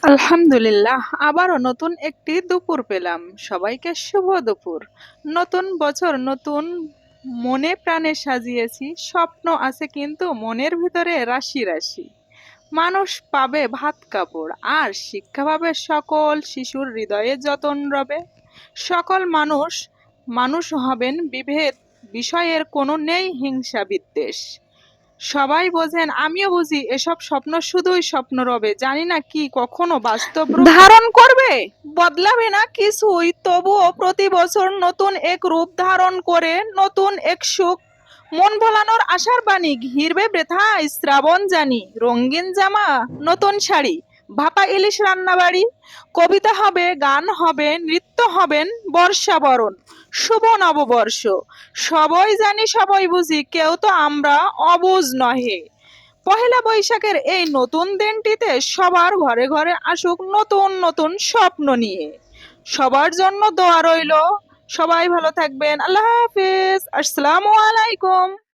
আলহামদুলিল্লাহ, আবারও নতুন একটি দুপুর পেলাম। সবাইকে শুভ দুপুর। নতুন বছর নতুন মনে প্রাণে সাজিয়েছি, স্বপ্ন আছে কিন্তু মনের ভিতরে রাশি রাশি। মানুষ পাবে ভাত কাপড় আর শিক্ষা পাবে সকল শিশুর হৃদয়ে যতন রবে। সকল মানুষ মানুষ হবেন বিভেদ বিষয়ের কোনো নেই হিংসা বিদ্বেষ। সবাই বোঝেন, আমিও বুঝি, এসব স্বপ্ন শুধুই স্বপ্ন রবে, জানি না কি কখনো বাস্তব রূপ ধারণ করবে। বদলাবে না কিছুই, তবুও প্রতি বছর নতুন এক রূপ ধারণ করে নতুন এক সুখ মন ভোলানোর আশার বাণী ঘিরবে বৃথায় শ্রাবণ জানি। রঙিন জামা, নতুন শাড়ি, ভাপা ইলিশ রান্নাবাড়ি, কবিতা হবে, গান হবে, নৃত্য হবেন, বর্ষাবরণ, শুভ নববর্ষ। সবই জানি সবই বুঝি, কেউ তো আমরা অবুঝ নহে। পহেলা বৈশাখের এই নতুন দিনটিতে সবার ঘরে ঘরে আসুক নতুন নতুন স্বপ্ন নিয়ে। সবার জন্য দোয়া রইল। সবাই ভালো থাকবেন। আল্লাহ হাফিজ। আসসালামু আলাইকুম।